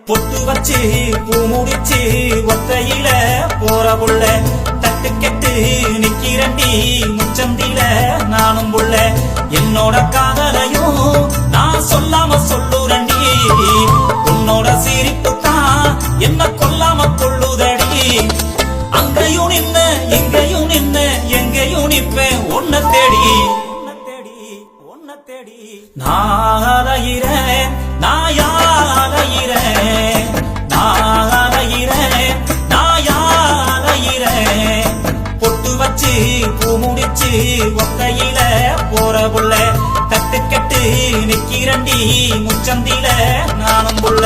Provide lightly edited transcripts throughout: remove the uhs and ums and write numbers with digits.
பொட்டு வச்சு பூ முடிச்சு ஒத்தையில போற புள்ள தட்டு கெட்டு நிக்கிறண்டி முச்சந்தில நானும் புள்ள என்னோட காதலையும் நான் சொல்லாம சொல்லுறண்டி உன்னோட சிரிப்பு தான் என்ன கொல்லாம கொள்ளுதடி அங்கையும் நின்ன எங்கேயும் நின்ன எங்கேயும் நிப்பேன் உன்னை தேடி நான் அலையிறேன் நாயாலையிறேன் நாயாலையிறேன் நாயாலையிறேன் பொட்டு வச்சு பூ முடிச்சு ஒத்தையில போற புள்ள தட்டு கெட்டு நிக்கிறண்டி முச்சந்தில நானும் புள்ள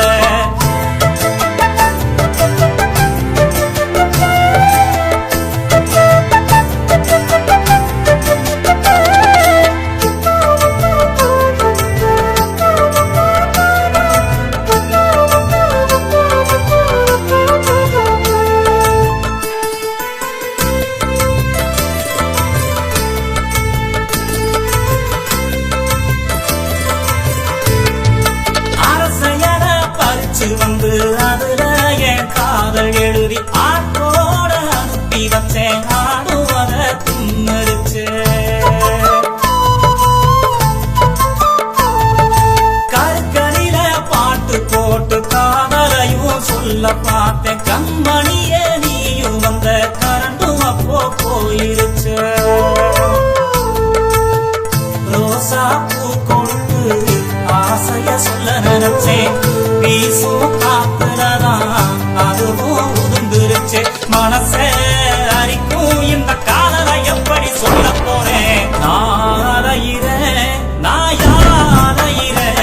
வந்து அதுல என் காதல் எழுதி ஆட்டோட அனுப்பி வச்சேன் ஆடுவத தின்னரிச்சு கருக்கடியில பாட்டு போட்டு காதலையும் சொல்ல பார்த்தேன் கண்மணியே நீயும் வந்த கரண்டும் அப்போ போயிருச்சு ரோசா பூ கொடுத்து ஆசைய சொல்ல நினைச்சேன் வீசும் காத்துலதான் அதுவும் உதுந்துருச்சு மனச அரிக்கும் இந்த காதலை எப்படி சொல்ல போறேன் நாளையிறேன் நாயாலையிறேன்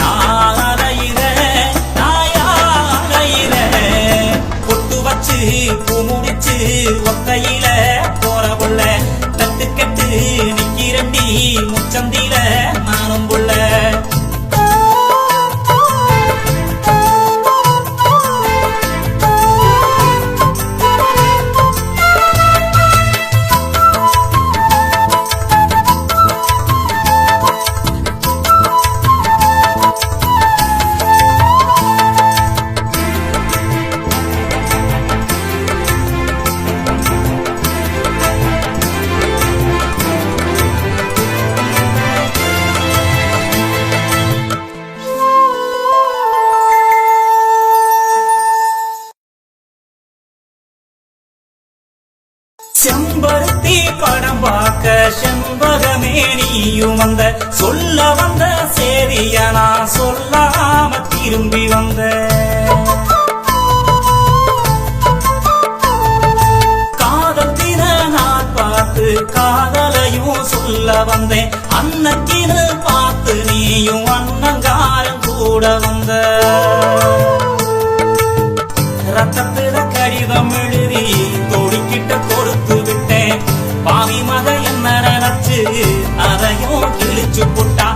நாளையிறேன் நாயாலையிறேன் பொட்டு வச்சு பூ முடிச்சு ஒத்தையில போற புள்ள தட்டு கெட்டு நிக்கிறண்டி முச்சந்தில நானும் புள்ள செம்பருத்தி படம் பார்க்க செண்பகமே நீயும் வந்த சொல்ல வந்த சேரிய நான் சொல்லாம திரும்பி வந்த காதத்தின நான் பார்த்து காதலையும் சொல்ல வந்தேன் அன்னத்தின பார்த்து நீயும் அன்னங்காரம் கூட வந்த ரத்தத்துல கடிதம் எழுதி தோடிக்கிட்ட கொடுத்து விட்டேன் பாவி மக என்ன நினைச்சு அதையும் கிழிச்சு புட்டா